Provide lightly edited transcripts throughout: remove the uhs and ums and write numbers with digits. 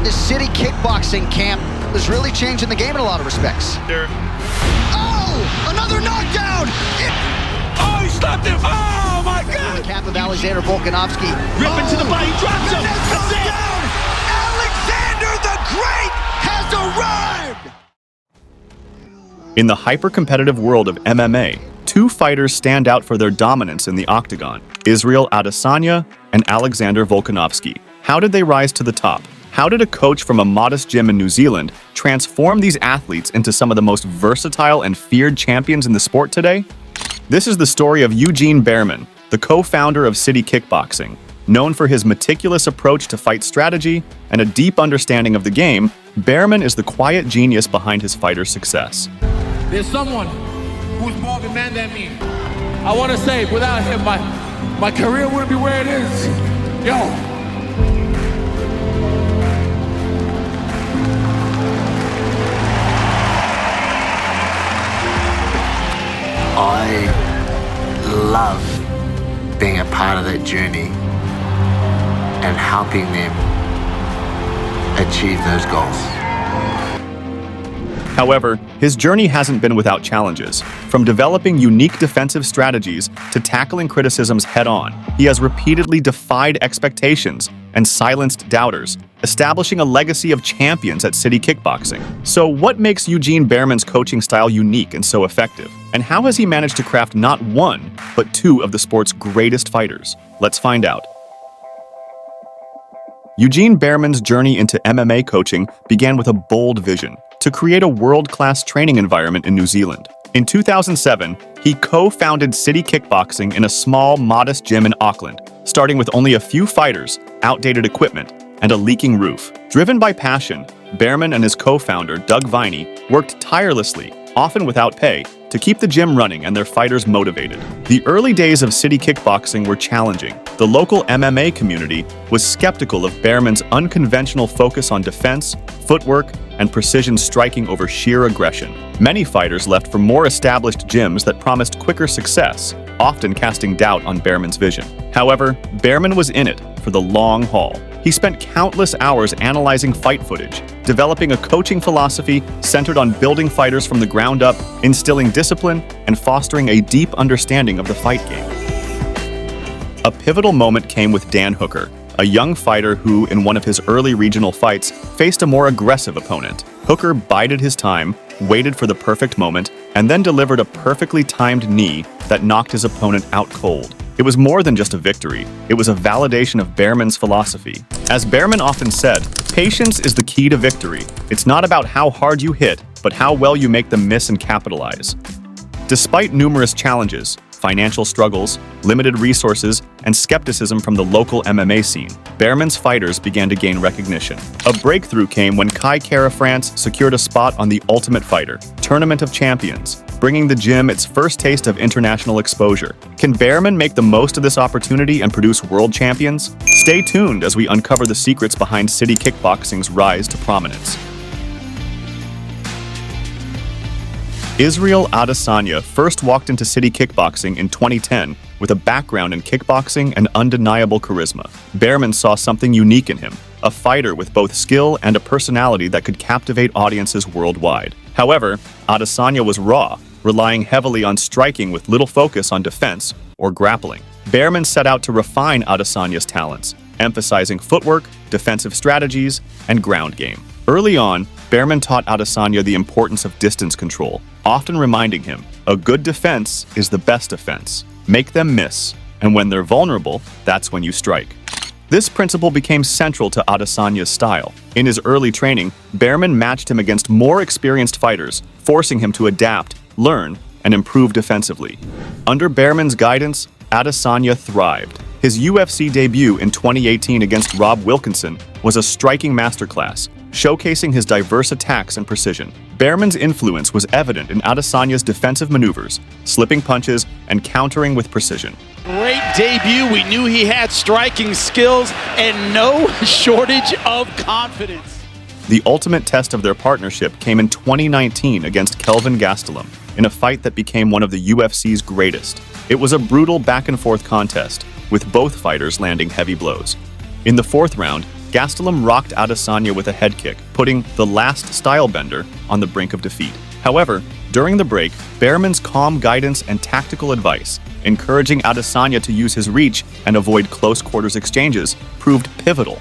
The City Kickboxing camp is really changing the game in a lot of respects. Oh, another knockdown! Oh, he stopped him! Oh, my God! The camp of Alexander Volkanovski. Ripping to the body, drops him! That's it! Down. Alexander the Great has arrived! In the hyper-competitive world of MMA, two fighters stand out for their dominance in the octagon: Israel Adesanya and Alexander Volkanovski. How did they rise to the top? How did a coach from a modest gym in New Zealand transform these athletes into some of the most versatile and feared champions in the sport today? This is the story of Eugene Bareman, the co-founder of City Kickboxing. Known for his meticulous approach to fight strategy and a deep understanding of the game, Bareman is the quiet genius behind his fighters' success. There's someone who's more of a man than me. I want to say, without him, my career wouldn't be where it is. Yo. I love being a part of that journey and helping them achieve those goals. However, his journey hasn't been without challenges. From developing unique defensive strategies to tackling criticisms head-on, he has repeatedly defied expectations and silenced doubters, establishing a legacy of champions at City Kickboxing. So what makes Eugene Bareman's coaching style unique and so effective? And how has he managed to craft not one, but two of the sport's greatest fighters? Let's find out. Eugene Bareman's journey into MMA coaching began with a bold vision: to create a world-class training environment in New Zealand. In 2007, he co-founded City Kickboxing in a small, modest gym in Auckland, starting with only a few fighters, outdated equipment, and a leaking roof. Driven by passion, Bareman and his co-founder, Doug Viney, worked tirelessly, often without pay, to keep the gym running and their fighters motivated. The early days of City Kickboxing were challenging. The local MMA community was skeptical of Bareman's unconventional focus on defense, footwork, and precision striking over sheer aggression. Many fighters left for more established gyms that promised quicker success, often casting doubt on Bareman's vision. However, Bareman was in it for the long haul. He spent countless hours analyzing fight footage, developing a coaching philosophy centered on building fighters from the ground up, instilling discipline, and fostering a deep understanding of the fight game. A pivotal moment came with Dan Hooker, a young fighter who, in one of his early regional fights, faced a more aggressive opponent. Hooker bided his time, waited for the perfect moment, and then delivered a perfectly timed knee that knocked his opponent out cold. It was more than just a victory, it was a validation of Bareman's philosophy. As Bareman often said, patience is the key to victory. It's not about how hard you hit, but how well you make them miss and capitalize. Despite numerous challenges, financial struggles, limited resources, and skepticism from the local MMA scene, Bareman's fighters began to gain recognition. A breakthrough came when Kai Kara France secured a spot on the Ultimate Fighter Tournament of Champions, bringing the gym its first taste of international exposure. Can Bareman make the most of this opportunity and produce world champions? Stay tuned as we uncover the secrets behind City Kickboxing's rise to prominence. Israel Adesanya first walked into City Kickboxing in 2010 with a background in kickboxing and undeniable charisma. Bareman saw something unique in him, a fighter with both skill and a personality that could captivate audiences worldwide. However, Adesanya was raw, relying heavily on striking with little focus on defense or grappling. Bareman set out to refine Adesanya's talents, emphasizing footwork, defensive strategies, and ground game. Early on, Bareman taught Adesanya the importance of distance control, often reminding him, a good defense is the best defense. Make them miss, and when they're vulnerable, that's when you strike. This principle became central to Adesanya's style. In his early training, Bareman matched him against more experienced fighters, forcing him to adapt, learn, and improve defensively. Under Bareman's guidance, Adesanya thrived. His UFC debut in 2018 against Rob Wilkinson was a striking masterclass, showcasing his diverse attacks and precision. Bareman's influence was evident in Adesanya's defensive maneuvers, slipping punches, and countering with precision. Great debut. We knew he had striking skills and no shortage of confidence. The ultimate test of their partnership came in 2019 against Kelvin Gastelum, in a fight that became one of the UFC's greatest. It was a brutal back-and-forth contest, with both fighters landing heavy blows. In the fourth round, Gastelum rocked Adesanya with a head kick, putting the last Stylebender on the brink of defeat. However, during the break, Bareman's calm guidance and tactical advice, encouraging Adesanya to use his reach and avoid close-quarters exchanges, proved pivotal.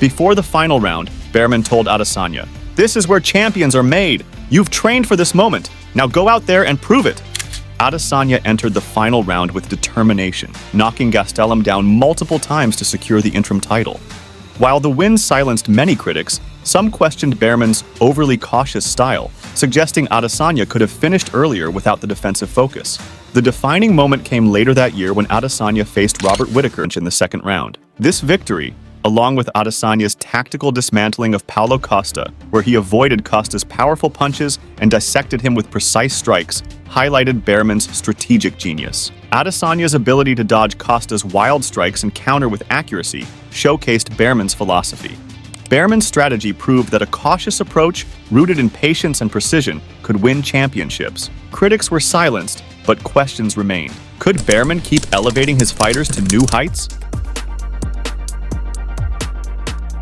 Before the final round, Bareman told Adesanya, "This is where champions are made. You've trained for this moment. Now go out there and prove it." Adesanya entered the final round with determination, knocking Gastelum down multiple times to secure the interim title. While the win silenced many critics, some questioned Bareman's overly cautious style, suggesting Adesanya could have finished earlier without the defensive focus. The defining moment came later that year when Adesanya faced Robert Whittaker in the second round. This victory, along with Adesanya's tactical dismantling of Paulo Costa, where he avoided Costa's powerful punches and dissected him with precise strikes, highlighted Bareman's strategic genius. Adesanya's ability to dodge Costa's wild strikes and counter with accuracy showcased Bareman's philosophy. Bareman's strategy proved that a cautious approach, rooted in patience and precision, could win championships. Critics were silenced, but questions remained. Could Bareman keep elevating his fighters to new heights?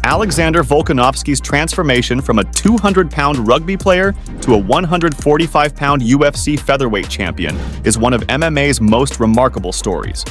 Alexander Volkanovski's transformation from a 200-pound rugby player to a 145-pound UFC featherweight champion is one of MMA's most remarkable stories.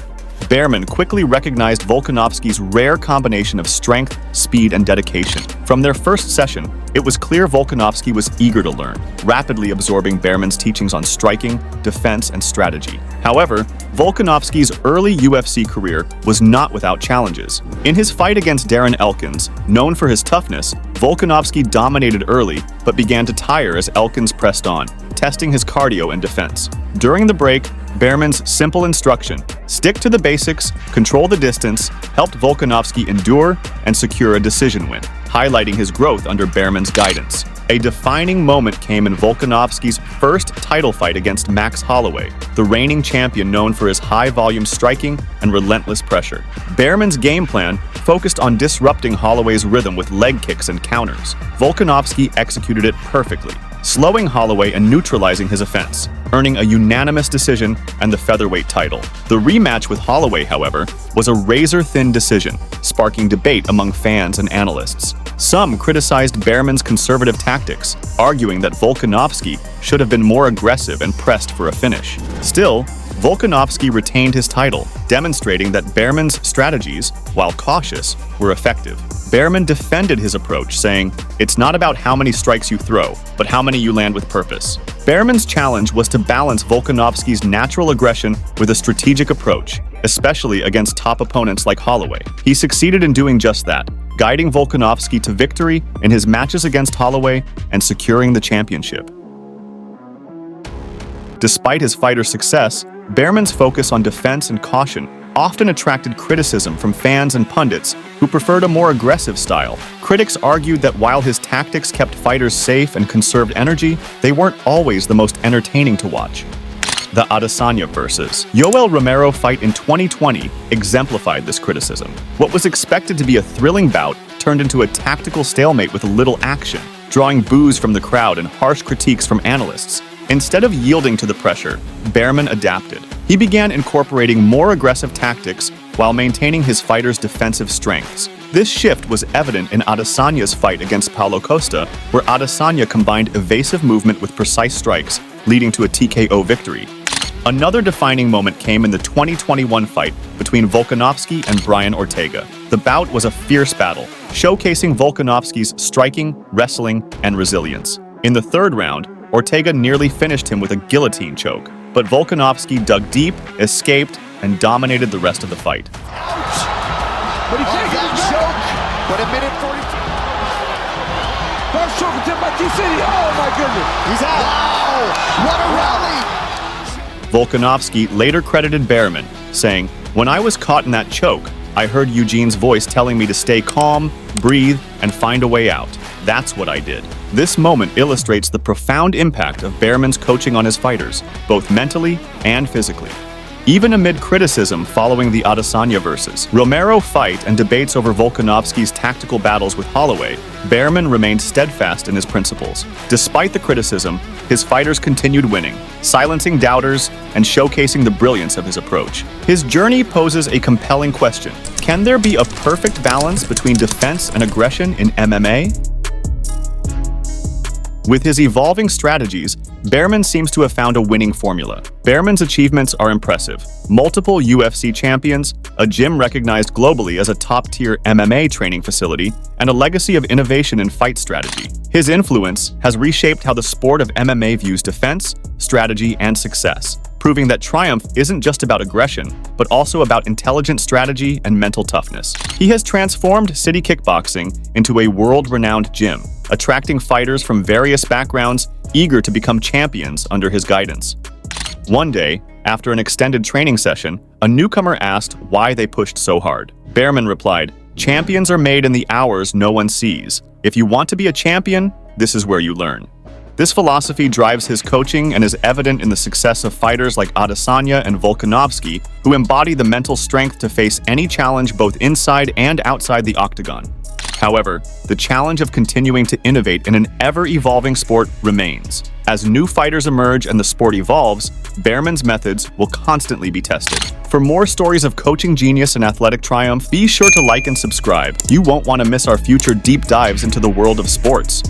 Bareman quickly recognized Volkanovski's rare combination of strength, speed, and dedication. From their first session, it was clear Volkanovski was eager to learn, rapidly absorbing Bareman's teachings on striking, defense, and strategy. However, Volkanovski's early UFC career was not without challenges. In his fight against Darren Elkins, known for his toughness, Volkanovski dominated early but began to tire as Elkins pressed on, testing his cardio and defense. During the break, Bareman's simple instruction, stick to the basics, control the distance, helped Volkanovski endure and secure a decision win, highlighting his growth under Bareman's guidance. A defining moment came in Volkanovski's first title fight against Max Holloway, the reigning champion known for his high-volume striking and relentless pressure. Bareman's game plan focused on disrupting Holloway's rhythm with leg kicks and counters. Volkanovski executed it perfectly, slowing Holloway and neutralizing his offense, earning a unanimous decision and the featherweight title. The rematch with Holloway, however, was a razor-thin decision, sparking debate among fans and analysts. Some criticized Bareman's conservative tactics, arguing that Volkanovski should have been more aggressive and pressed for a finish. Still, Volkanovski retained his title, demonstrating that Bareman's strategies, while cautious, were effective. Bareman defended his approach, saying, "It's not about how many strikes you throw, but how many you land with purpose." Bareman's challenge was to balance Volkanovski's natural aggression with a strategic approach, especially against top opponents like Holloway. He succeeded in doing just that, guiding Volkanovski to victory in his matches against Holloway and securing the championship. Despite his fighter's success, Bareman's focus on defense and caution often attracted criticism from fans and pundits who preferred a more aggressive style. Critics argued that while his tactics kept fighters safe and conserved energy, they weren't always the most entertaining to watch. The Adesanya vs. Yoel Romero fight in 2020 exemplified this criticism. What was expected to be a thrilling bout turned into a tactical stalemate with little action, drawing boos from the crowd and harsh critiques from analysts. Instead of yielding to the pressure, Bareman adapted. He began incorporating more aggressive tactics while maintaining his fighter's defensive strengths. This shift was evident in Adesanya's fight against Paulo Costa, where Adesanya combined evasive movement with precise strikes, leading to a TKO victory. Another defining moment came in the 2021 fight between Volkanovski and Brian Ortega. The bout was a fierce battle, showcasing Volkanovski's striking, wrestling, and resilience. In the third round, Ortega nearly finished him with a guillotine choke, but Volkanovski dug deep, escaped, and dominated the rest of the fight. But he can't get it choke. But a minute 42. First choke attempt by T-City. Oh my goodness. He's out. Wow, what a rally. Volkanovski later credited Bareman, saying, "When I was caught in that choke, I heard Eugene's voice telling me to stay calm, breathe, and find a way out. That's what I did." This moment illustrates the profound impact of Bareman's coaching on his fighters, both mentally and physically. Even amid criticism following the Adesanya versus Romero fight and debates over Volkanovski's tactical battles with Holloway, Bareman remained steadfast in his principles. Despite the criticism, his fighters continued winning, silencing doubters and showcasing the brilliance of his approach. His journey poses a compelling question. Can there be a perfect balance between defense and aggression in MMA? With his evolving strategies, Bareman seems to have found a winning formula. Bareman's achievements are impressive. Multiple UFC champions, a gym recognized globally as a top-tier MMA training facility, and a legacy of innovation in fight strategy. His influence has reshaped how the sport of MMA views defense, strategy, and success, proving that triumph isn't just about aggression, but also about intelligent strategy and mental toughness. He has transformed City Kickboxing into a world-renowned gym, attracting fighters from various backgrounds eager to become champions under his guidance. One day, after an extended training session, a newcomer asked why they pushed so hard. Bareman replied, "Champions are made in the hours no one sees. If you want to be a champion, this is where you learn." This philosophy drives his coaching and is evident in the success of fighters like Adesanya and Volkanovski, who embody the mental strength to face any challenge both inside and outside the octagon. However, the challenge of continuing to innovate in an ever-evolving sport remains. As new fighters emerge and the sport evolves, Bareman's methods will constantly be tested. For more stories of coaching genius and athletic triumph, be sure to like and subscribe. You won't want to miss our future deep dives into the world of sports.